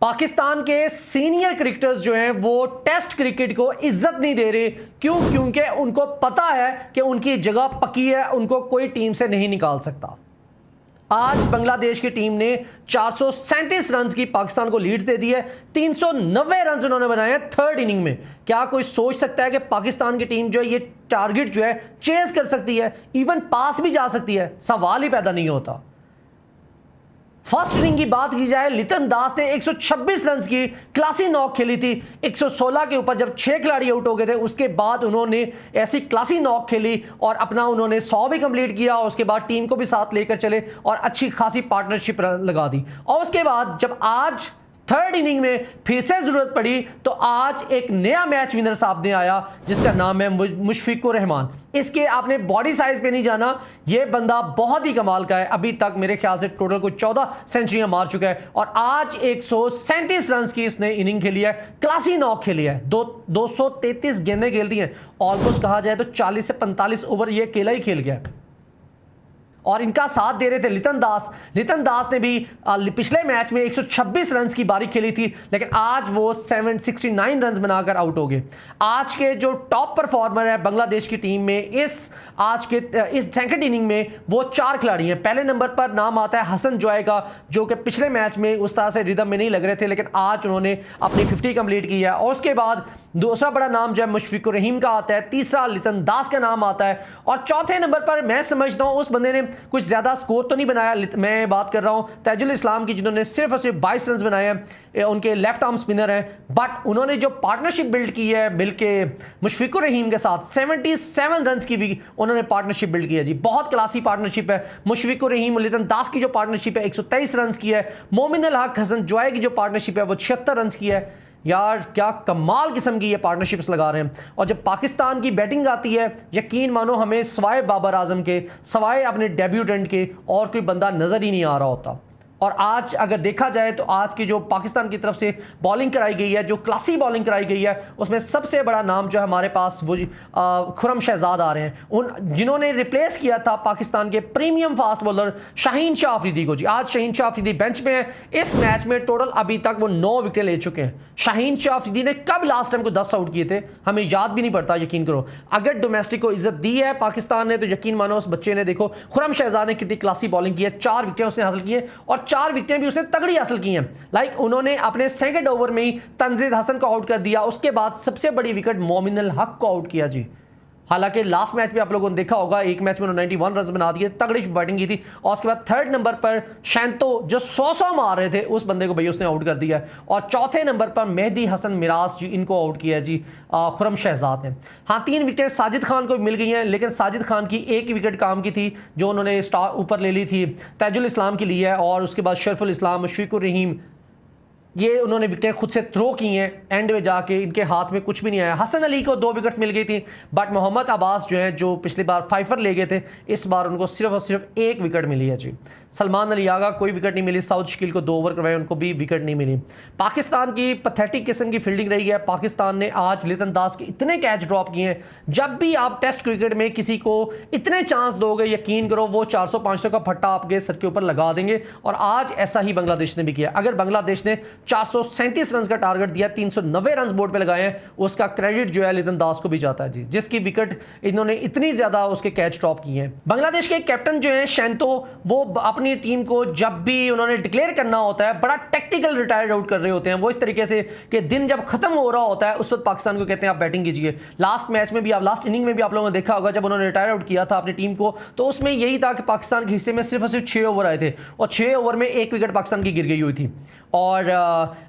पाकिस्तान के senior cricketers जो हैं वो टेस्ट क्रिकेट को इज्जत नहीं दे रहे। क्यों? क्योंकि उनको पता है कि उनकी जगह पक्की है, उनको कोई टीम से नहीं निकाल सकता। आज बांग्लादेश की टीम ने 437 रन की पाकिस्तान को लीड दे दी है। 390 रन उन्होंने बनाए हैं थर्ड इनिंग में। क्या कोई सोच सकता है कि पाकिस्तान की टीम जो है ये टारगेट जो है चेज कर सकती है, इवन पास भी जा सकती है? सवाल ही पैदा नहीं होता। फर्स्ट इनिंग की बात की जाए, लिटन दास ने 126 रन की क्लासी नॉक खेली थी। 116 के ऊपर जब 6 खिलाड़ी आउट हो गए थे, उसके बाद उन्होंने ऐसी क्लासी नॉक खेली और अपना उन्होंने 100 भी कंप्लीट किया और उसके बाद टीम को भी साथ लेकर चले और अच्छी खासी पार्टनरशिप लगा दी। और उसके बाद जब आज थर्ड इनिंग में फिर से जरूरत पड़ी तो आज एक नया मैच विनर सामने आया जिसका नाम है मुशफिकुर रहमान। इसके आपने बॉडी साइज पे नहीं जाना, यह बंदा बहुत ही कमाल का है। अभी तक मेरे ख्याल से टोटल को 14 सेंचुरियां मार चुका है और आज 137 रन की इसने इनिंग खेली है, क्लासी नॉक खेली है। 233 गेंदें खेल दी हैं। ऑलमोस्ट कहा जाए तो 40 से 45 ओवर ये अकेला ही खेल गया और इनका साथ दे रहे थे लिटन दास। लिटन दास ने भी पिछले मैच में 126 रन की बारी खेली थी, लेकिन आज वो 769 रन बनाकर आउट हो गए। आज के जो टॉप परफॉर्मर है बांग्लादेश की टीम में इस सेकंड इनिंग में वो 4 खिलाड़ी हैं। पहले नंबर पर नाम आता है हसन जोय का, जो कि पिछले मैच में उस तरह से रिदम में नहीं लग रहे थे, लेकिन आज उन्होंने अपनी 50 कंप्लीट की है। और उसके बाद दूसरा बड़ा नाम जो है मुशफिकुर रहीम का आता है, तीसरा लिटन दास का नाम आता है और चौथे नंबर पर मैं समझता हूं उस बंदे ने कुछ ज्यादा स्कोर तो नहीं बनाया। मैं बात कर रहा हूं ताजुल इस्लाम की, जिन्होंने सिर्फ और सिर्फ 22 रन बनाए हैं। उनके लेफ्ट आर्म स्पिनर हैं, बट उन्होंने जो पार्टनरशिप बिल्ड की है मिलके मुशफिकुर रहीम के साथ 77 रन की भी उन्होंने पार्टनरशिप बिल्ड की है जी। बहुत क्लासी पार्टनरशिप है। मुशफिकुर रहीम लिटन दास की जो पार्टनरशिप है 123 रन की है। मोमिन अल हक हसन जोय की जो पार्टनरशिप है वो 76 रन की है। यार क्या कमाल किस्म की ये पार्टनरशिप्स लगा रहे हैं। और जब पाकिस्तान की बैटिंग आती है, यकीन मानो हमें सवाए बाबर आजम के, सवाए अपने डेब्यूटेंट के और कोई बंदा नजर ही नहीं आ रहा होता। और आज अगर देखा जाए तो आज की जो पाकिस्तान की तरफ से बॉलिंग कराई गई है, जो क्लासी बॉलिंग कराई गई है, उसमें सबसे बड़ा नाम जो है हमारे पास वो खुरम शहजाद आ रहे हैं, उन जिन्होंने रिप्लेस किया था पाकिस्तान के premium fast bowler Shaheen Shah Afridi को जी। आज शाहीन शाह अफरीदी बेंच पे है। इस मैच में टोटल अभी तक वो 9 विकेट ले चुके हैं। शाहीन शाह अफरीदी ने कब लास्ट टाइम को 10 आउट किए थे हमें याद भी नहीं पड़ता। यकीन करो, अगर डोमेस्टिक को इज्जत दी है पाकिस्तान ने तो यकीन मानो उस बच्चे ने, देखो खुरम शहजाद ने कितनी क्लासी बॉलिंग की है। 4 विकेट उसने हासिल की है और 4 विकेटें भी उसने तगड़ी हासिल की हैं। लाइक उन्होंने अपने सेकंड ओवर में ही तंजीद हसन को आउट कर दिया। उसके बाद सबसे बड़ी विकेट मोमिन अल हक को आउट किया जी। हालांकि लास्ट मैच में आप लोगों ने देखा होगा, एक मैच में उन्होंने 91 रन बना दिए, तगड़ी बैटिंग की थी। और उसके बाद थर्ड नंबर पर शैंतो जो 100 मार रहे थे उस बंदे को भैया उसने आउट कर दिया। और चौथे नंबर पर मेहदी हसन मिराज जी, इनको आउट किया जी खुरम शहजाद ने। हाँ, 3 विकेट साजिद खान को मिल गई हैं, लेकिन साजिद खान की 1 विकेट काम की थी जो उन्होंने ऊपर ले ली थी, ताजुल इस्लाम के लिए है। और उसके बाद शरफुल इस्लाम, मुशफिकुर रहीम, ये उन्होंने विकेट खुद से थ्रो की हैं। एंड में जाके इनके हाथ में कुछ भी नहीं आया। हसन अली को 2 विकेट्स मिल गई थी, बट मोहम्मद अब्बास जो है जो पिछली बार 5 ले गए थे, इस बार उनको सिर्फ और सिर्फ 1 विकेट मिली है जी। सलमान अली आगा कोई विकेट नहीं मिली। साउथ शकील को 2 ओवर करवाए, उनको भी विकेट नहीं मिली। पाकिस्तान की पैथेटिक किस्म की फील्डिंग रही है। पाकिस्तान ने आज लिटन दास के इतने कैच ड्रॉप किए हैं। जब भी आप टेस्ट क्रिकेट में किसी को इतने चांस दोगे, यकीन करो वो 400-500 का फट्टा आपके सर के ऊपर लगा देंगे। और आज ऐसा ही बांग्लादेश ने भी किया। अगर बांग्लादेश ने 437 रन का टारगेट दिया, 390 रन बोर्ड पे लगाए हैं, उसका क्रेडिट जो है लिटन दास को भी जाता है जी, जिसकी विकेट इन्होंने इतनी ज्यादा उसके कैच ड्रॉप किए हैं। बांग्लादेश के कैप्टन जो है शैंतो, वो अपनी टीम को जब भी उन्होंने डिक्लेयर करना होता है बड़ा टेक्टिकल रिटायर आउट कर रहे होते हैं। वो इस तरीके से कि दिन जब खत्म हो रहा होता है उस वक्त पाकिस्तान को कहते हैं आप बैटिंग कीजिए। लास्ट मैच में भी, आप लास्ट इनिंग में भी आप लोगों ने देखा होगा, जब उन्होंने रिटायर आउट किया था अपनी टीम को, तो उसमें यही था कि पाकिस्तान के हिस्से में सिर्फ और सिर्फ 6 ओवर आए थे और 6 ओवर में 1 विकेट पाकिस्तान की गिर गई हुई थी। और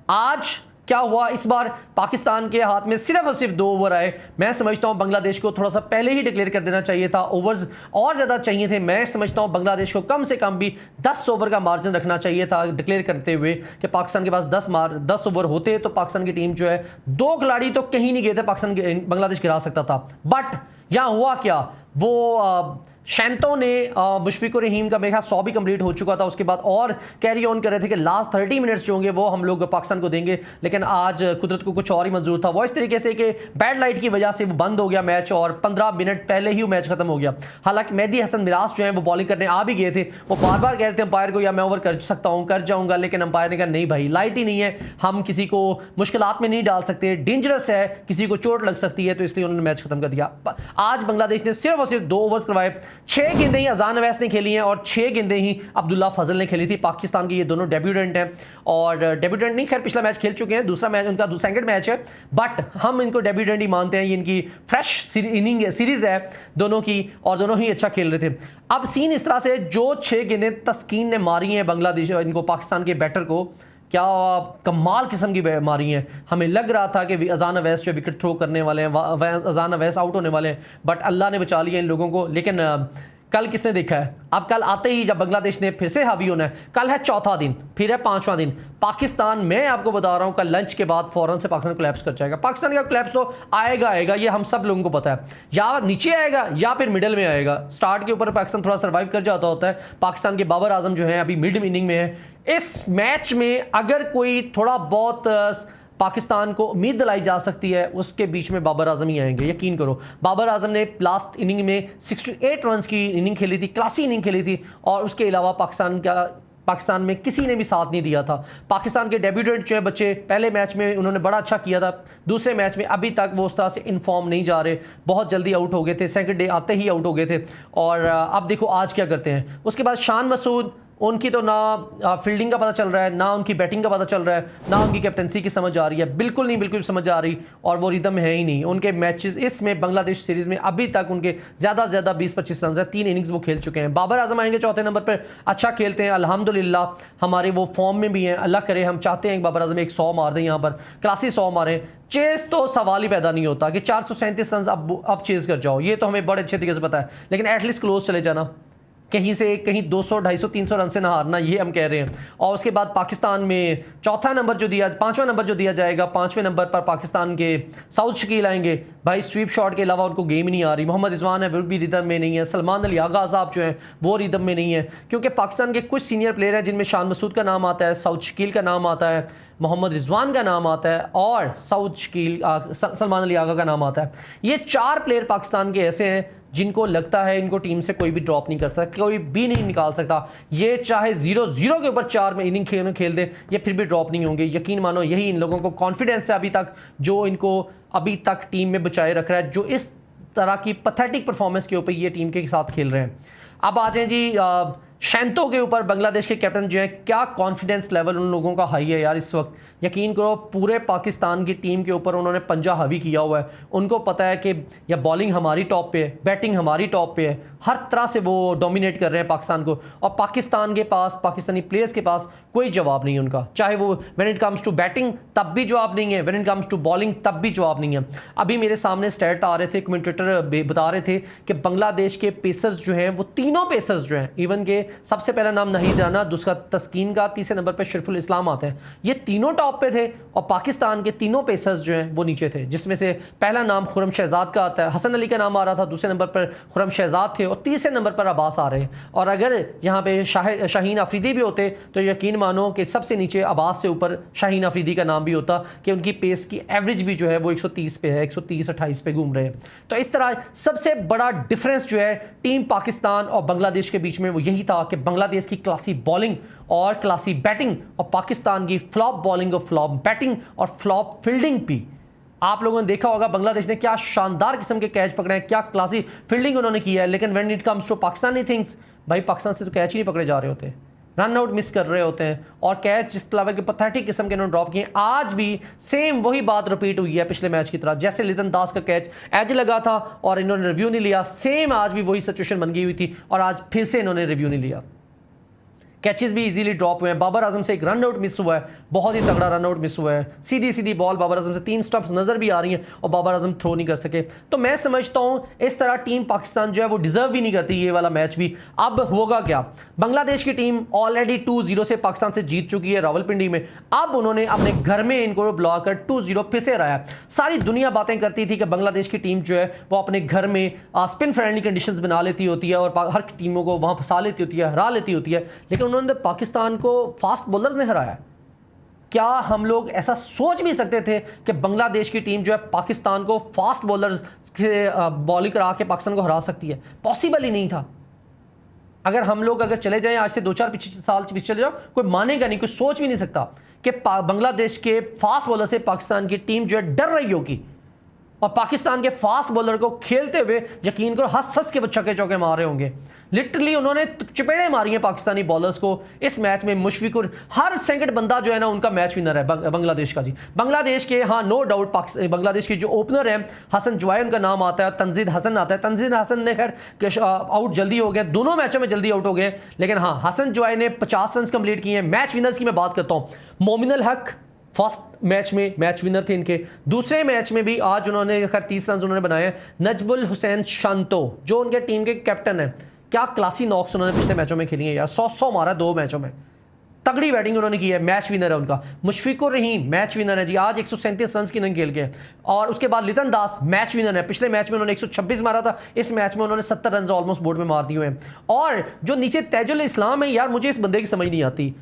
आज क्या हुआ, इस बार पाकिस्तान के हाथ में सिर्फ और सिर्फ 2 ओवर आए। मैं समझता हूं बांग्लादेश को थोड़ा सा पहले ही डिक्लेयर कर देना चाहिए था, ओवर्स और ज्यादा चाहिए थे। मैं समझता हूं बांग्लादेश को कम से कम भी 10 ओवर का मार्जिन रखना चाहिए था डिक्लेयर करते हुए कि पाकिस्तान के पास 10 ओवर होते तो पाकिस्तान की टीम जो है 2 खिलाड़ी तो कहीं नहीं गए थे, बांग्लादेश गिरा सकता था। बट यहां हुआ क्या, वो शैंतो ने मुशफिकुर रहीम का मेरे ख्याल 100 भी कंप्लीट हो चुका था, उसके बाद और कैरी ऑन कर रहे थे कि लास्ट 30 मिनट्स जो होंगे वो हम लोग पाकिस्तान को देंगे, लेकिन आज कुदरत को कुछ और ही मंजूर था। वो इस तरीके से कि बैड लाइट की वजह से वो बंद हो गया मैच और 15 मिनट पहले ही वो मैच खत्म हो गया। हालांकि मेहदी हसन मिराज जो है वो बॉलिंग करने आ भी गए थे, वो बार बार कह रहे थे अंपायर को या मैं ओवर कर सकता हूँ, कर जाऊंगा, लेकिन अंपायर ने कहा नहीं भाई लाइट ही नहीं है, हम किसी को मुश्किलात में नहीं डाल सकते, डेंजरस है, किसी को चोट लग सकती है, तो इसलिए उन्होंने मैच खत्म कर दिया। आज बांग्लादेश ने सिर्फ और सिर्फ 2 ओवर्स करवाए, 6 गेंदें ही अजान अवैस ने खेली हैं और 6 गेंदें ही अब्दुल्ला फजल ने खेली थी। पाकिस्तान के ये दोनों डेब्यूटेंट हैं, और डेब्यूटेंट नहीं, खैर पिछला मैच खेल चुके हैं, दूसरा मैच उनका सेकंड मैच है, बट हम इनको डेब्यूटेंट ही मानते हैं। ये इनकी फ्रेश इनिंग सीरीज है दोनों की, और दोनों ही अच्छा खेल रहे थे। अब सीन इस तरह से, जो 6 गेंदें तस्कीन ने मारी हैं बांग्लादेश इनको, पाकिस्तान के बैटर को, क्या कमाल किस्म की मारी हैं। हमें लग रहा था कि अजान अवैस जो विकेट थ्रो करने वाले हैं, अजान अवैस आउट होने वाले हैं, बट अल्लाह ने बचा लिया इन लोगों को। लेकिन कल किसने देखा है, अब कल आते ही जब बांग्लादेश ने फिर से हावी होना है, कल है चौथा दिन, फिर है 5वां दिन। पाकिस्तान, मैं आपको बता रहा हूं, कल लंच के बाद फौरन से पाकिस्तान कोलैप्स कर जाएगा। पाकिस्तान का कोलैप्स तो आएगा, ये हम सब लोगों को पता है, या नीचे आएगा या फिर मिडिल में आएगा। स्टार्ट के ऊपर पाकिस्तान थोड़ा सर्वाइव कर जाता होता है। पाकिस्तान के बाबर आजम जो है अभी मिड इनिंग में है। इस मैच में अगर कोई थोड़ा बहुत पाकिस्तान को उम्मीद दिलाई जा सकती है, उसके बीच में बाबर आजम ही आएंगे, यकीन करो। बाबर आजम ने लास्ट इनिंग में 68 रन्स की इनिंग खेली थी, क्लासी इनिंग खेली थी, और उसके अलावा पाकिस्तान में किसी ने भी साथ नहीं दिया था। पाकिस्तान के डेब्यूटेंट जो है बच्चे, पहले मैच में उन्होंने बड़ा अच्छा किया था, दूसरे मैच में अभी तक वो उस तरह से इन्फॉर्म नहीं जा रहे, बहुत जल्दी आउट हो गए थे, सेकंड डे आते ही आउट हो गए थे। और अब देखो आज क्या करते हैं। उसके बाद शान मसूद, उनकी तो ना फील्डिंग का पता चल रहा है, ना उनकी बैटिंग का पता चल रहा है, ना उनकी कैप्टनसी की समझ आ रही है, बिल्कुल नहीं समझ आ रही, और वो रिदम है ही नहीं उनके मैचेस। इसमें बांग्लादेश सीरीज़ में अभी तक उनके ज़्यादा से ज़्यादा 20-25 रन है, 3 इनिंग्स वो खेल चुके हैं। बाबर आजम आएंगे चौथे नंबर पर, अच्छा खेलते हैं अल्हम्दुलिल्लाह, हमारे वो फॉर्म में भी हैं, अल्लाह करे, हम चाहते हैं कि बाबर आजम एक 100 मार दें, यहाँ पर क्लासी 100 मारें। चेस तो सवाल ही पैदा नहीं होता कि 437 रन अब चेस कर जाओ, ये तो हमें बड़े अच्छे तरीके से पता है, लेकिन एटलीस्ट क्लोज चले जाना, कहीं से कहीं 200, 250, 300 रन से ना हारना, ये हम कह रहे हैं। और उसके बाद पाकिस्तान में पांचवा नंबर जो दिया जाएगा, 5वें नंबर पर पाकिस्तान के साउथ शकील आएंगे। भाई स्वीप शॉट के अलावा उनको गेम ही नहीं आ रही। मोहम्मद रिजवान है वो भी रिदम में नहीं है, सलमान अली आगा साहब जो हैं वो रिदम में नहीं है, क्योंकि पाकिस्तान के कुछ सीनियर प्लेयर हैं जिनमें शान मसूद का नाम आता है, साउथ शकील का नाम आता है, मोहम्मद रिजवान का नाम आता है, और साउथ शकील सलमान अली आगा का नाम आता है। ये 4 प्लेयर पाकिस्तान के ऐसे हैं जिनको लगता है इनको टीम से कोई भी ड्रॉप नहीं कर सकता, कोई भी नहीं निकाल सकता। ये चाहे 0-0 के ऊपर 4 में इनिंग खेल दे, ये फिर भी ड्रॉप नहीं होंगे। यकीन मानो यही इन लोगों को कॉन्फिडेंस है अभी तक, जो इनको अभी तक टीम में बचाए रख रहा है, जो इस तरह की पैथेटिक परफॉर्मेंस के ऊपर ये टीम के साथ खेल रहे हैं। अब आ जाए जी शैंतो के ऊपर, बांग्लादेश के कैप्टन जो है, क्या कॉन्फिडेंस लेवल उन लोगों का हाई है यार इस वक्त। यकीन करो पूरे पाकिस्तान की टीम के ऊपर उन्होंने पंजा हावी किया हुआ है। उनको पता है कि या बॉलिंग हमारी टॉप पे है, बैटिंग हमारी टॉप पे है, हर तरह से वो डोमिनेट कर रहे हैं पाकिस्तान को, और पाकिस्तान के पास, पाकिस्तानी प्लेयर्स के पास कोई जवाब नहीं है उनका। चाहे वो when it comes to batting तब भी जवाब नहीं है, when it comes to bowling तब भी जवाब नहीं है। अभी मेरे सामने स्टैट आ रहे थे, कमेंटेटर बता रहे थे कि बांग्लादेश के पेसर्स जो हैं, वो तीनों पेसर्स जो हैं, इवन के सबसे पहला नाम नहीद राना, दूसरा तस्कीन का, तीसरे नंबर पर शरीफुल इस्लाम आते हैं, ये तीनों टॉप पे थे, और पाकिस्तान के तीनों पेसर्स जो हैं वो नीचे थे, जिसमें से पहला नाम खुरम शहजाद का आता है, हसन अली का नाम आ रहा था, दूसरे नंबर पर खुरम शहजाद थे, और तीसरे नंबर पर अब्बास आ रहे हैं। और अगर यहाँ पे शाहीन अफरीदी भी होते तो यकीन मानो कि सबसे नीचे अब्बास से ऊपर शाहीन अफरीदी का नाम भी होता, कि उनकी पेस की एवरेज भी जो है वो 130 पे है, 130-28 पे घूम रहे हैं। तो इस तरह सबसे बड़ा डिफरेंस जो है टीम पाकिस्तान और बांग्लादेश के बीच में वो यही था कि बांग्लादेश की क्लासी बॉलिंग और क्लासी बैटिंग, और पाकिस्तान की फ्लॉप बॉलिंग और फ्लॉप बैटिंग और फ्लॉप फील्डिंग भी। आप लोगों ने देखा होगा बांग्लादेश ने क्या शानदार किस्म के कैच पकड़े हैं, क्या क्लासी फील्डिंग उन्होंने की है, लेकिन when it comes to Pakistani things, भाई पाकिस्तान से तो कैच ही नहीं पकड़े जा रहे होते, रन आउट मिस कर रहे होते हैं, और कैच जिस तरह के पैथेटिक किस्म के उन्होंने ड्रॉप किए। आज भी सेम वही बात रिपीट हुई है पिछले मैच की तरह, जैसे लितन दास का कैच एज लगा था और इन्होंने रिव्यू नहीं लिया, सेम आज भी वही सिचुएशन बन गई हुई थी, और आज फिर से इन्होंने रिव्यू नहीं लिया। कैचेस भी इजीली ड्रॉप हुए हैं, बाबर आजम से एक रन आउट मिस हुआ है, बहुत ही तगड़ा रनआउट मिस हुआ है, सीधी सीधी बॉल बाबर आजम से 3 स्टंप्स नजर भी आ रही हैं और बाबर आजम थ्रो नहीं कर सके। तो मैं समझता हूं इस तरह टीम पाकिस्तान जो है वो डिजर्व भी नहीं करती ये वाला मैच भी। अब होगा क्या, बांग्लादेश की टीम ऑलरेडी 2-0 से पाकिस्तान से जीत चुकी है रावलपिंडी में। अब उन्होंने अपने घर में इनको बुला कर 2-0 फिर से हराया। सारी दुनिया बातें करती थी कि बांग्लादेश की टीम जो है वो अपने घर में स्पिन फ्रेंडली कंडीशंस बना लेती होती है और हर टीमों को वहां फंसा लेती होती है, हरा लेती होती है, लेकिन उन्होंने पाकिस्तान को फास्ट बॉलर्स ने हराया। क्या हम लोग ऐसा सोच भी सकते थे कि बांग्लादेश की टीम जो है पाकिस्तान को फास्ट बॉलर्स से बॉलिंग करा के पाकिस्तान को हरा सकती है? पॉसिबल ही नहीं था। अगर चले जाएं आज से 2-4 साल पीछे चले जाओ, कोई मानेगा नहीं, कोई सोच भी नहीं सकता कि बांग्लादेश के फास्ट बॉलर से पाकिस्तान की टीम जो है डर रही होगी और पाकिस्तान के फास्ट बॉलर को खेलते हुए यकीन करो हंस हंस के वो छक्के चौके मार रहे होंगे। लिटरली उन्होंने चपेड़े मारी हैं पाकिस्तानी बॉलर्स को इस मैच में। मुशफिकुर हर सेकंड बंदा जो है ना उनका मैच विनर है बांग्लादेश का जी। बांग्लादेश के हाँ नो डाउट बांग्लादेश के जो ओपनर है हसन जुआई उनका नाम आता है, तंजीद हसन आता है। तंजीद हसन ने खैर आउट जल्दी हो गए, दोनों मैचों में जल्दी आउट हो गए, लेकिन हाँ हसन जुआई ने 50 रन कंप्लीट किए हैं। मैच विनर्स की मैं बात करता हूँ, मोमिनुल हक फर्स्ट मैच में मैच विनर थे इनके। दूसरे मैच में भी आज उन्होंने खैर 30 रन उन्होंने बनाए। नजबुल हुसैन शांतो जो उनके टीम के कैप्टन है, क्या क्लासी नॉक्स उन्होंने पिछले मैचों में खेली है यार, 100 मारा 2 मैचों में, तगड़ी बैटिंग उन्होंने की है, मैच विनर है उनका। मुशफिकुर रहीम मैच विनर है जी, आज 137 रन की इन्होंने खेल गए। और उसके बाद लितन दास मैच विनर है, पिछले मैच में उन्होंने 126 मारा था, इस मैच में उन्होंने 70 रन ऑलमोस्ट बोर्ड में मार दिए हैं। और जो नीचे तैजुल इस्लाम है यार, मुझे इस बंदे की समझ नहीं आती।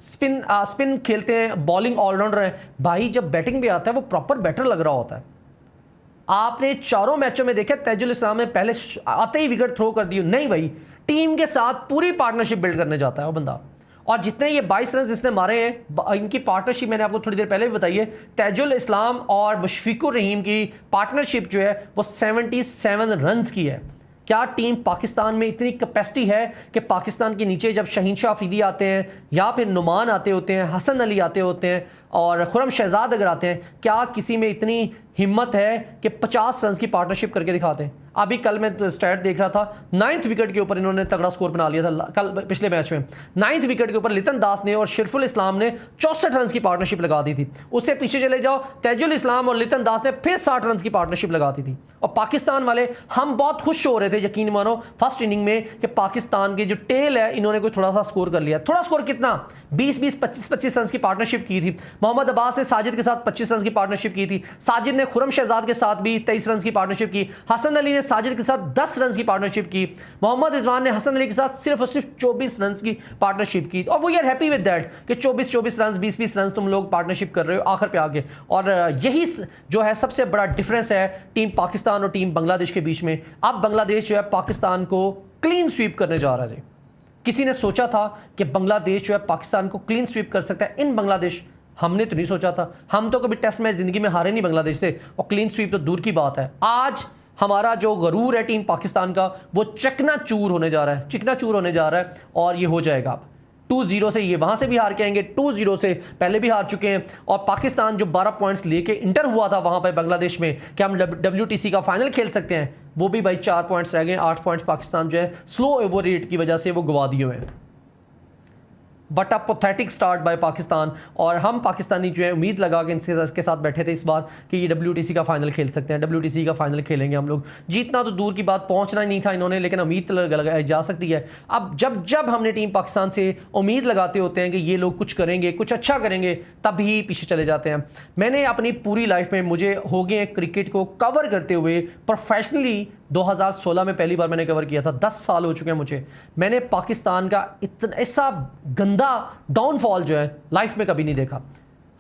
स्पिन खेलते हैं, बॉलिंग ऑलराउंडर है भाई, जब बैटिंग भी आता है वो प्रॉपर बैटर लग रहा होता है। आपने 4 मैचों में देखा तैजुल इस्लाम ने पहले आते ही विकेट थ्रो कर दी, नहीं भाई, टीम के साथ पूरी पार्टनरशिप बिल्ड करने जाता है वो बंदा। और जितने ये 22 रन इसने मारे हैं, इनकी पार्टनरशिप मैंने आपको थोड़ी देर पहले भी बताई है, तैजुल इस्लाम और मुशफिकुर रहीम की पार्टनरशिप जो है वो 77 रन की है। क्या टीम पाकिस्तान में इतनी कैपेसिटी है कि पाकिस्तान के नीचे जब शहीन शाह अफरीदी आते हैं या फिर नुमान आते होते हैं, हसन अली आते होते हैं और खुरम शहजाद अगर आते हैं, क्या किसी में इतनी हिम्मत है कि 50 रन की पार्टनरशिप करके दिखाते हैं? अभी कल मैं तो स्टैट देख रहा था, 9th विकेट के ऊपर इन्होंने तगड़ा स्कोर बना लिया था कल पिछले मैच में। 9th विकेट के ऊपर लितन दास ने और शिरफुल इस्लाम ने 64 रन की पार्टनरशिप लगा दी थी। उससे पीछे चले जाओ, तैजुल इस्लाम और लितन दास ने फिर 60 रन की पार्टनरशिप लगा दी थी। और पाकिस्तान वाले हम बहुत खुश हो रहे थे यकीन मानो फर्स्ट इनिंग में कि पाकिस्तान की जो टेल है इन्होंने कोई थोड़ा सा स्कोर कर लिया। थोड़ा स्कोर कितना, 20-20, 25-25 रन की पार्टनरशिप की थी। मोहम्मद अब्बास ने साजिद के साथ 25 रन की पार्टनरशिप की थी। साजिद ने खुरम शहजाद के साथ भी 23 रन की पार्टनरशिप की। हसन अली ने साजिद के साथ 10 रन की पार्टनरशिप की। मोहम्मद रिजवान ने हसन अली के साथ सिर्फ और सिर्फ 24 रन की पार्टनरशिप की। और वो यार हैप्पी विद दैट कि 24-24 रन, 20-20 रन तुम लोग पार्टनरशिप कर रहे हो आखिर पे आगे। और यही जो है सबसे बड़ा डिफरेंस है टीम पाकिस्तान और टीम बांग्लादेश के बीच में। अब बांग्लादेश जो है पाकिस्तान को क्लीन स्वीप करने जा रहा है। किसी ने सोचा था कि बांग्लादेश जो है पाकिस्तान को क्लीन स्वीप कर सकता है इन बांग्लादेश? हमने तो नहीं सोचा था। हम तो कभी टेस्ट मैच जिंदगी में हारे नहीं बांग्लादेश से, और क्लीन स्वीप तो दूर की बात है। आज हमारा जो गरूर है टीम पाकिस्तान का वो चकनाचूर होने जा रहा है, चिकनाचूर होने जा रहा है। और ये हो जाएगा 2-0 से, ये वहां से भी हार के आएंगे, 2-0 से पहले भी हार चुके हैं। और पाकिस्तान जो 12 पॉइंट्स लेके इंटर हुआ था वहां पर बांग्लादेश में कि हम WTC का फाइनल खेल सकते हैं, वो भी भाई 4 पॉइंट्स रह गए। 8 पॉइंट्स पाकिस्तान जो है स्लो ओवर रेट की वजह से वो गवा दिए हुए हैं। But a pathetic start by Pakistan. और हम पाकिस्तानी जो है उम्मीद लगा के इनके साथ बैठे थे इस बार कि ये WTC का फाइनल खेल सकते हैं, WTC का फाइनल खेलेंगे हम लोग। जीतना तो दूर की बात, पहुंचना ही नहीं था इन्होंने, लेकिन उम्मीद लगाई जा सकती है। अब जब हमने टीम पाकिस्तान से उम्मीद लगाते होते हैं कि ये लोग कुछ करेंगे, कुछ अच्छा करेंगे, तभी पीछे चले जाते हैं। मैंने अपनी पूरी लाइफ में, मुझे हो गए क्रिकेट को कवर करते हुए प्रोफेशनली 2016 में पहली बार मैंने कवर किया था, 10 साल हो चुके हैं मुझे। मैंने पाकिस्तान का इतना ऐसा गंदा डाउनफॉल जो है लाइफ में कभी नहीं देखा।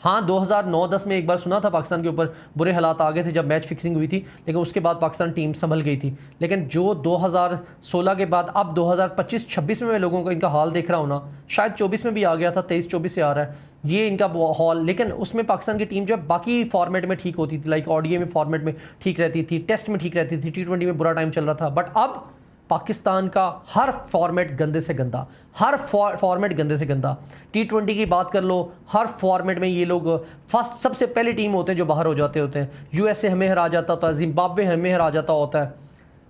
हाँ 2009-10 में एक बार सुना था पाकिस्तान के ऊपर बुरे हालात आ गए थे जब मैच फिक्सिंग हुई थी, लेकिन उसके बाद पाकिस्तान टीम संभल गई थी। लेकिन जो 2016 के बाद अब 2025-26 में मैं लोगों का इनका हाल देख रहा हूँ ना, शायद 24 में भी आ गया था, 23-24 से आ रहा है ये इनका हॉल। लेकिन उसमें पाकिस्तान की टीम जो है बाकी फॉर्मेट में ठीक होती थी, लाइक ODI में फॉर्मेट में ठीक रहती थी, टेस्ट में ठीक रहती थी, T20 में बुरा टाइम चल रहा था। बट अब पाकिस्तान का हर फॉर्मेट गंदे से गंदा, हर फॉर्मेट गंदे से गंदा। T20 की बात कर लो, हर फॉर्मेट में ये लोग फर्स्ट सबसे पहली टीम होते हैं जो बाहर हो जाते होते हैं। USA हमें हरा जाता होता है, जिम्बाब्वे हमें हरा जाता होता है,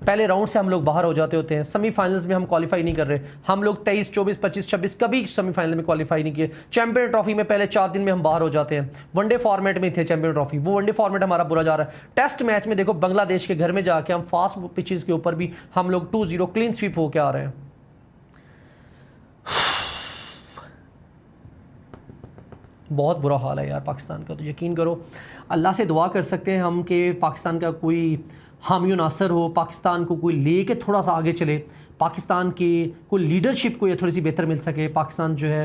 पहले राउंड से हम लोग बाहर हो जाते होते हैं, सेमीफाइनल्स में हम क्वालिफाई नहीं कर रहे। हम लोग 23, 24, 25, 26 कभी सेमीफाइनल में क्वालिफाई नहीं किए। चैंपियन ट्रॉफी में पहले 4 दिन में हम बाहर हो जाते हैं। वनडे फॉर्मेट में थे चैंपियन ट्रॉफी, वो वनडे फॉर्मेट हमारा बुरा जा रहा है। टेस्ट मैच में देखो बांग्लादेश के घर में जाके हम फास्ट पिचेस के ऊपर भी हम लोग 2-0 क्लीन स्वीप होकर आ रहे हैं। बहुत बुरा हाल है यार पाकिस्तान का। तो यकीन करो अल्लाह से दुआ कर सकते हैं हम कि पाकिस्तान का कोई हामी नासर हो, पाकिस्तान को कोई ले के थोड़ा सा आगे चले, पाकिस्तान की कोई लीडरशिप को ये थोड़ी सी बेहतर मिल सके, पाकिस्तान जो है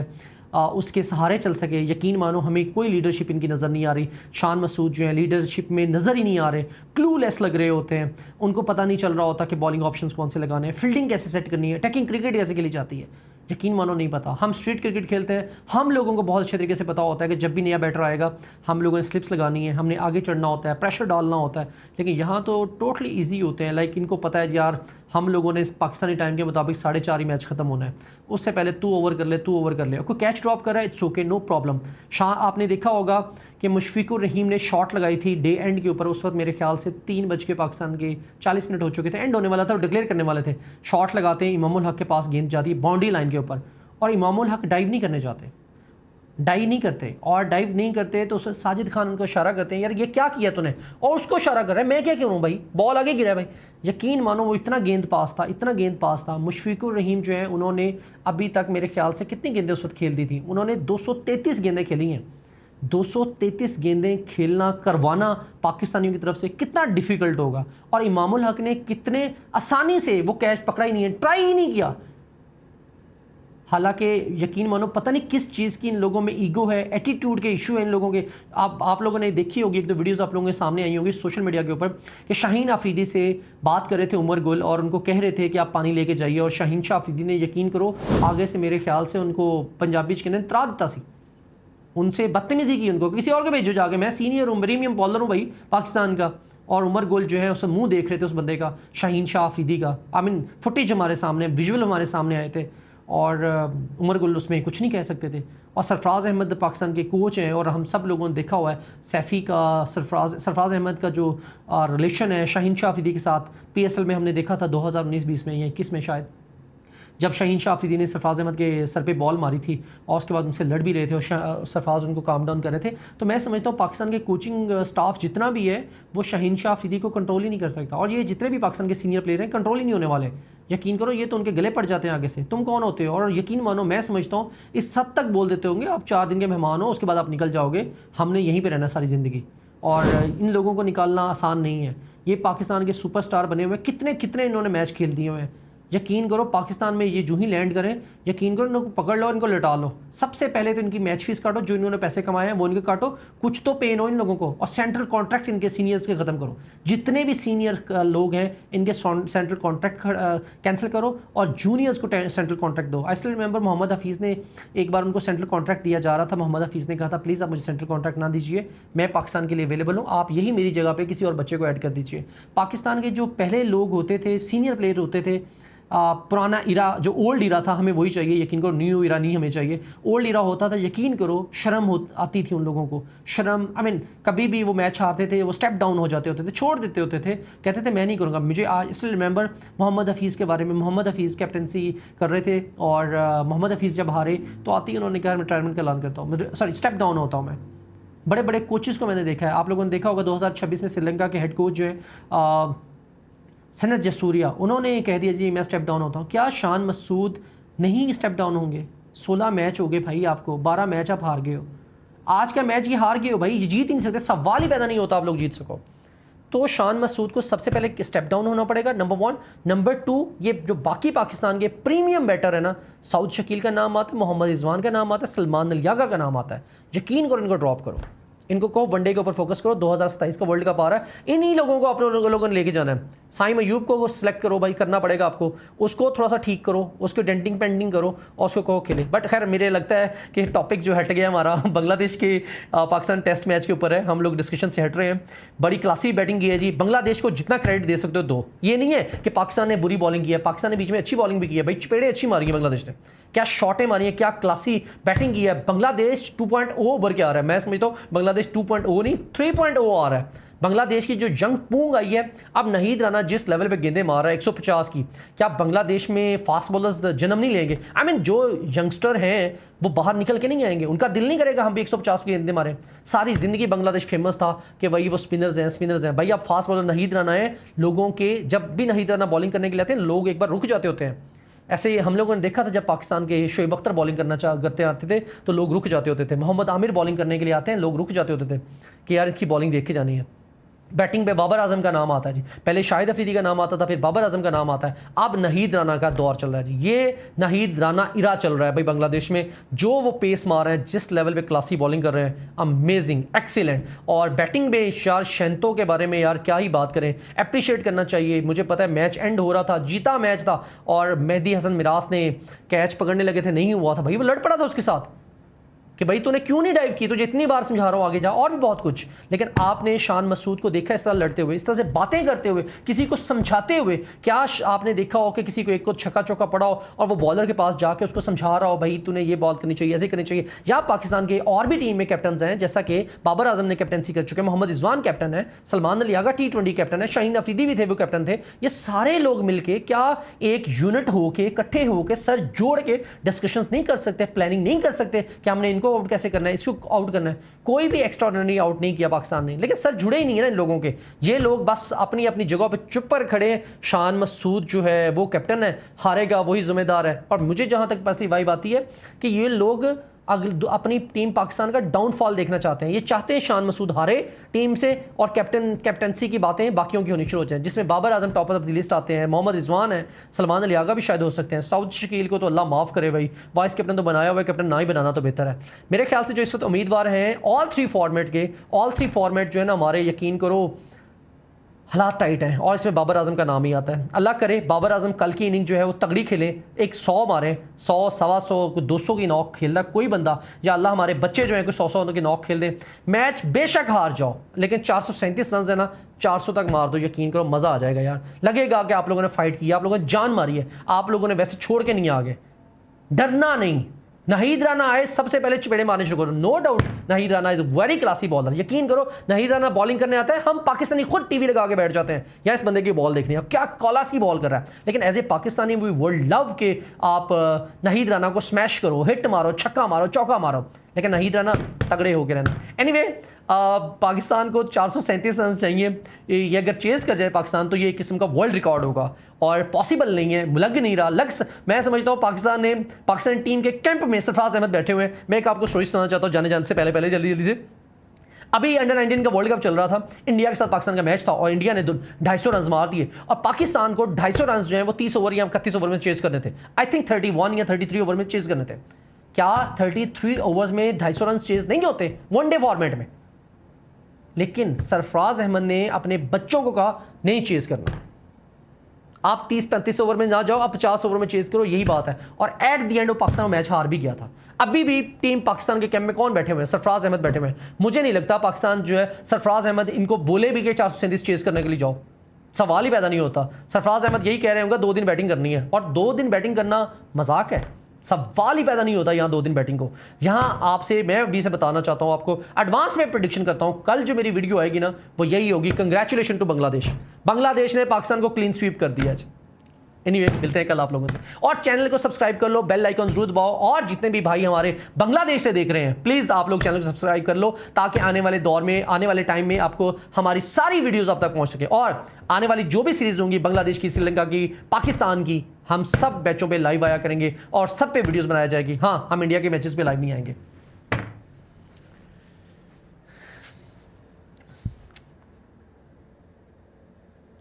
उसके सहारे चल सके। यकीन मानो हमें कोई लीडरशिप इनकी नज़र नहीं आ रही। शान मसूद जो है लीडरशिप में नज़र ही नहीं आ रहे, क्लूलेस लग रहे होते हैं। उनको पता नहीं चल रहा होता कि बॉलिंग ऑप्शंस कौन से लगाने हैं, फील्डिंग कैसे सेट करनी है, अटैकिंग क्रिकेट कैसे खेली जाती है। यकीन मानो नहीं पता। हम स्ट्रीट क्रिकेट खेलते हैं, हम लोगों को बहुत अच्छे तरीके से पता होता है कि जब भी नया बैटर आएगा हम लोगों ने स्लिप्स लगानी है, हमने आगे चढ़ना होता है, प्रेशर डालना होता है। लेकिन यहाँ तो टोटली ईजी होते हैं। लाइक इनको पता है यार हम लोगों ने पाकिस्तानी टाइम के मुताबिक 4:30 ही मैच खत्म होना है, उससे पहले तू ओवर कर ले, तू ओवर कर ले। कोई कैच ड्रॉप कर रहा है, इट्स ओके, नो प्रॉब्लम। आपने देखा होगा कि मुशफिकुर रहीम ने शॉट लगाई थी डे एंड के ऊपर, उस वक्त मेरे ख्याल से 3 बज के पाकिस्तान के 40 मिनट हो चुके थे, एंड होने वाला था और डिक्लेयर करने वाले थे। शॉट लगाते हैं, इमामुल हक के पास गेंद जाती है बाउंड्री लाइन के ऊपर, और इमामुल हक डाइव नहीं करने जाते, डाइव नहीं करते। और डाइव नहीं करते तो उसमें साजिद खान उनको इशारा करते हैं, यार ये क्या किया तूने, और उसको इशारा कर रहा है, मैं क्या करूँ भाई, बॉल आगे गिरा है भाई। यकीन मानो वो इतना गेंद पास था, इतना गेंद पास था। मुशफिकुर रहीम जो है उन्होंने अभी तक मेरे ख्याल से कितनी गेंदें उस वक्त खेल दी थी, उन्होंने 233 गेंदें खेली हैं। 233 गेंदें खेलना करवाना पाकिस्तानियों की तरफ से कितना डिफ़िकल्ट होगा। और इमामुल हक ने कितने आसानी से वो कैच पकड़ा ही नहीं है, ट्राई ही नहीं किया। हालांकि यकीन मानो पता नहीं किस चीज़ की इन लोगों में ईगो है, एटीट्यूड के इशू है इन लोगों के। आप लोगों ने देखी होगी, एक दो वीडियोस आप लोगों के सामने आई होगी सोशल मीडिया के ऊपर, कि शाहीन आफरीदी से बात कर रहे थे उमर गुल और उनको कह रहे थे कि आप पानी लेके जाइए, और शाहीन शाह आफरीदी ने यकीन करो आगे से मेरे ख्याल से उनको पंजाबी के अंदर तरा देता सी, उनसे बदतमीजी की, उनको किसी और को भेजो जाके, मैं सीनियर हूँ, प्रीमियम बॉलर हूँ भाई पाकिस्तान का। और उमर गुल जो है उससे मुंह देख रहे थे उस बंदे का, शाहीन शाह आफरीदी का। आई मीन फुटेज हमारे सामने, विजुअल हमारे सामने आए थे, और उमर गुल उसमें कुछ नहीं कह सकते थे। और सरफराज़ अहमद पाकिस्तान के कोच हैं, और हम सब लोगों ने देखा हुआ है सैफ़ी का सरफराज़ अहमद का जो रिलेशन है शाहीन शाह आफरीदी के साथ, PSL में हमने देखा था 2019-20 में या 21 में शायद, जब शाहीन शाह आफरीदी ने सरफराज़ अहमद के सर पे बॉल मारी थी और उसके बाद उनसे लड़ भी रहे थे और सरफराज़ उनको काम डाउन कर रहे थे। तो मैं समझता हूँ पाकिस्तान के कोचिंग स्टाफ जितना भी है वो शाहीन शाह आफरीदी को कंट्रोल ही नहीं कर सकता, और ये जितने भी पाकिस्तान के सीनियर प्लेयर हैं कंट्रोल ही नहीं होने वाले। यकीन करो ये तो उनके गले पड़ जाते हैं आगे से, तुम कौन होते हो। और यकीन मानो मैं समझता हूँ इस हद तक बोल देते होंगे, आप 4 दिन के मेहमान हो, उसके बाद आप निकल जाओगे, हमने यहीं पर रहना सारी ज़िंदगी। और इन लोगों को निकालना आसान नहीं है। ये पाकिस्तान के सुपरस्टार बने हुए, कितने कितने इन्होंने मैच खेल दिए हुए हैं। यकीन करो पाकिस्तान में ये जो ही लैंड करें, यकीन करो इनको पकड़ लो, इनको लटा लो। सबसे पहले तो इनकी मैच फीस काटो, जो इन्होंने पैसे कमाए हैं वो इनके काटो, कुछ तो पेन हो इन लोगों को। और सेंट्रल कॉन्ट्रैक्ट इनके सीनियर्स के ख़त्म करो, जितने भी सीनियर लोग हैं इनके सेंट्रल कॉन्ट्रैक्ट कैंसिल करो और जूनियर्स को सेंट्रल कॉन्ट्रैक्ट दो। I still remember Mohammad Hafeez ने एक बार उनको सेंट्रल कॉन्ट्रैक्ट दिया जा रहा था, मोहम्मद हफीज़ ने कहा था प्लीज़ आप मुझे सेंट्रल कॉन्ट्रैक्ट ना दीजिए, मैं पाकिस्तान के लिए अवेलेबल हूँ, आप यही मेरी जगह पर किसी और बच्चे को ऐड कर दीजिए। पाकिस्तान के जो पहले लोग होते थे, सीनियर प्लेयर होते थे, पुराना इरा जो ओल्ड इरा था हमें वही चाहिए, यकीन करो न्यू इरा नहीं हमें चाहिए। ओल्ड इरा होता था, यकीन करो शर्म आती थी उन लोगों को, शर्म। आई मीन कभी भी वो मैच हारते थे वो स्टेप डाउन हो जाते होते थे, छोड़ देते होते थे, कहते थे मैं नहीं करूँगा। मुझे आज इसलिए रिमेंबर मोहम्मद हफीज़ के बारे में, मोहम्मद हफीज़ कैप्टनसी कर रहे थे और मोहम्मद हफीज़ जब हारे तो आती ही उन्होंने कहा रिटायरमेंट का ऐलान करता हूँ, सॉरी स्टेप डाउन होता हूँ मैं। बड़े बड़े कोचेज़ को मैंने देखा है, आप लोगों ने देखा होगा 2026 में श्रीलंका के हेड कोच जो है सनत जसूरिया, उन्होंने कह दिया जी मैं स्टेप डाउन होता हूँ। क्या शान मसूद नहीं स्टेप डाउन होंगे? 16 मैच हो गए भाई आपको, 12 मैच आप हार गए हो, आज का मैच ये हार गए हो भाई, ये जीत ही नहीं सकते, सवाल ही पैदा नहीं होता आप लोग जीत सको। तो शान मसूद को सबसे पहले स्टेप डाउन होना पड़ेगा, नंबर 1। नंबर 2, ये जो बाकी पाकिस्तान के प्रीमियम बैटर है ना, सऊद शकील का नाम आता है, मोहम्मद रिजवान का नाम आता है, सलमान अल यागा का नाम आता है, यकीन करो इनको ड्रॉप करो, इनको कहो वनडे के ऊपर फोकस करो। 2027 का वर्ल्ड कप आ रहा है, इन्हीं लोगों को अपने लोगों ने लेके जाना है। साइम अयूब को सिलेक्ट करो भाई, करना पड़ेगा आपको, उसको थोड़ा सा ठीक करो, उसको डेंटिंग पेंटिंग करो और उसको कहो खेले। बट खैर मेरे लगता है कि टॉपिक जो हट गया हमारा बांग्लादेश के पाकिस्तान टेस्ट मैच के ऊपर है, हम लोग डिस्कशन से हट रहे हैं। बड़ी क्लासी बैटिंग की है जी, बांग्लादेश को जितना क्रेडिट दे सकते हो दो। ये नहीं है कि पाकिस्तान ने बुरी बॉलिंग की है, पाकिस्तान ने बीच में अच्छी बॉलिंग भी की है भाई, चपेड़े अच्छी मारी है बांग्लादेश ने, क्या शॉटें मारी है, क्या क्लासी बैटिंग की है। बांग्लादेश 2.0 ओवर के आ रहा है, मैं समझता हूँ बांग्लादेश 2.0 नहीं 3.0 आ रहा है। बांग्लादेश की जो यंग पूंग आई है, अब नाहीद राना जिस लेवल पे गेंदें मार रहा है 150 की, क्या बांग्लादेश में फास्ट बॉलर्स जन्म नहीं लेंगे? आई मीन जो यंगस्टर हैं वो बाहर निकल के नहीं आएंगे, उनका दिल नहीं करेगा हम भी 150 की गेंदें मारें। सारी जिंदगी बांग्लादेश फेमस था कि वही वो स्पिनर्स हैं। भाई अब फास्ट बॉलर नाहीद राना है, लोगों के जब भी नाहीद राना बॉलिंग करने के लिए आते हैं लोग एक बार रुक जाते होते हैं। ऐसे हम लोगों ने देखा था जब पाकिस्तान के शोएब अख्तर बॉलिंग करते आते थे तो लोग रुक जाते होते थे। मोहम्मद आमिर बॉलिंग करने के लिए आते हैं, लोग रुक जाते होते थे कि यार इसकी बॉलिंग देख के जानी है। बैटिंग पे बाबर आजम का नाम आता है जी, पहले शाहिद अफरीदी का नाम आता था, फिर बाबर आजम का नाम आता है, अब नाहीद राना का दौर चल रहा है जी। ये नाहीद राना इरा चल रहा है भाई बांग्लादेश में। जो वो पेस मार रहे हैं, जिस लेवल पे क्लासी बॉलिंग कर रहे हैं, अमेजिंग, एक्सीलेंट। और बैटिंग में यार शैंतो के बारे में यार क्या ही बात करें, अप्रिशिएट करना चाहिए। मुझे पता है मैच एंड हो रहा था, जीता मैच था और मेहदी हसन मिरास ने कैच पकड़ने लगे थे, नहीं हुआ था भाई, वो लड़ पड़ा था उसके साथ कि भाई तूने क्यों नहीं डाइव की, तुझे इतनी बार समझा रहा हूँ आगे जा, और भी बहुत कुछ। लेकिन आपने शान मसूद को देखा इस तरह लड़ते हुए, इस तरह से बातें करते हुए, किसी को समझाते हुए। क्या आपने देखा हो कि किसी को एक को छक्का चौका पड़ा हो और वो बॉलर के पास जाके उसको समझा रहा हो भाई तूने ये बॉल करनी चाहिए, ऐसे करनी चाहिए। या पाकिस्तान के और भी टीम में कैप्टन हैं, जैसा कि बाबर आजम ने कैप्टनसी कर चुके हैं, मोहम्मद रिजवान कैप्टन है, सलमान अली आगा T20 कैप्टन है, शाहीन अफरीदी भी थे वो कैप्टन थे। ये सारे लोग मिलकर क्या एक यूनिट होके इकट्ठे होकर सर जोड़ के डिस्कशंस नहीं कर सकते, प्लानिंग नहीं कर सकते कि हमने इनको आउट कैसे करना है, आउट करना है? कोई भी एक्स्ट्राऑर्डिनरी आउट नहीं किया पाकिस्तान ने, लेकिन सर जुड़े ही नहीं है ना इन लोगों के। ये लोग बस अपनी अपनी जगह पे चुप पर खड़े हैं। शान मसूद जो है वो कैप्टन है, हारेगा वही जिम्मेदार है। और मुझे जहां तक पर्सनली वाइब आती है कि ये लोग अपनी टीम पाकिस्तान का डाउनफॉल देखना चाहते हैं। ये चाहते हैं शान मसूद हारे टीम से और कैप्टनसी की बातें बाकियों की होनी शुरू हो जाए, जिसमें Babar Azam top of the list आते हैं, मोहम्मद रिजवान है, सलमान अली आगा भी शायद हो सकते हैं। साउद शकील को तो अल्लाह माफ़ करे भाई, वाइस कैप्टन तो बनाया हुआ है, कैप्टन ना ही बनाना तो बेहतर है। मेरे ख्याल से जो इस वक्त उम्मीदवार हैं ऑल थ्री फॉर्मेट जो है ना हमारे, यकीन करो हालात टाइट हैं और इसमें बाबर आजम का नाम ही आता है। अल्लाह करे बाबर आजम कल की इनिंग जो है वो तगड़ी खेलें, एक 100 मारें, 100, 125, 200 की नॉक खेलता कोई बंदा, या अल्लाह हमारे बच्चे जो हैं कुछ 100 की नॉक खेल दें। मैच बेशक हार जाओ लेकिन 437 रन है ना, 400 तक मार दो, यकीन करो मज़ा आ जाएगा यार। लगेगा कि आप लोगों ने फाइट की, आप लोगों ने जान मारी है, आप लोगों ने वैसे छोड़ के नहीं आगे, डरना नहीं। नाहीद राना आए सबसे पहले चपेड़े मारने शुरू करो। No doubt Naheed Rana is very classy bowler, यकीन करो नाहीद राना बॉलिंग करने आता है, हम पाकिस्तानी खुद टीवी लगा के बैठ जाते हैं या इस बंदे की बॉल देखनी है, क्या क्लास की बॉल कर रहा है। लेकिन as a Pakistani we world love के आप नाहीद राना को स्मैश करो, हिट मारो, छक्का मारो, चौका मारो, लेकिन नाहीद राना तगड़े होकर रहना। एनीवे पाकिस्तान को 437 रन चाहिए, ये अगर चेज कर जाए पाकिस्तान तो ये एक किस्म का वर्ल्ड रिकॉर्ड होगा और पॉसिबल नहीं है, लग नहीं रहा। मैं समझता हूँ पाकिस्तान टीम के कैंप में सरफराज अहमद बैठे हुए हैं। मैं एक आपको स्टोरी सुनाना चाहता हूँ जाने से पहले जल्दी से। अभी अंडर 19 का वर्ल्ड कप चल रहा था, इंडिया के साथ पाकिस्तान का मैच था और इंडिया ने 250 रन मार दिए और पाकिस्तान को 250 रन जो है वो 30 ओवर या 31 ओवर में चेज करने थे। आई थिंक 31 या 33 ओवर में चेज करने थे। क्या 33 ओवर्स में 250 रन चेज नहीं होते वनडे फॉर्मेट में? लेकिन सरफराज अहमद ने अपने बच्चों को कहा नहीं चेज करना, आप 30-35 ओवर में ना जाओ, आप 50 ओवर में चेज करो, यही बात है। और एट द एंड वो पाकिस्तान मैच हार भी गया था। अभी भी टीम पाकिस्तान के कैंप में कौन बैठे हुए हैं? सरफराज अहमद बैठे हुए हैं। मुझे नहीं लगता पाकिस्तान जो है सरफराज अहमद इनको बोले भी कि 437 चेज करने के लिए जाओ, सवाल ही पैदा नहीं होता। सरफराज अहमद यही कह रहे होंगे 2 दिन बैटिंग करनी है, और 2 दिन बैटिंग करना मजाक है, सवाल ही पैदा नहीं होता यहाँ 2 दिन बैटिंग को। यहाँ आपसे मैं अभी से बताना चाहता हूँ, आपको एडवांस में प्रेडिक्शन करता हूँ, कल जो मेरी वीडियो आएगी ना वो यही होगी, कंग्रेचुलेशन टू बांग्लादेश ने पाकिस्तान को क्लीन स्वीप कर दिया है। एनीवे मिलते हैं कल आप लोगों से, और चैनल को सब्सक्राइब कर लो, बेल आइकन जरूर दबाओ, और जितने भी भाई हमारे बांग्लादेश से देख रहे हैं प्लीज आप लोग चैनल को सब्सक्राइब कर लो, ताकि आने वाले दौर में, आने वाले टाइम में आपको हमारी सारी वीडियोस आप तक पहुंच सके। और आने वाली जो भी सीरीज होंगी बांग्लादेश की, श्रीलंका की, पाकिस्तान की, हम सब मैचों पे लाइव आया करेंगे और सब पे वीडियोस बनाया जाएगी। हाँ, हम इंडिया के मैचेस पे लाइव नहीं आएंगे।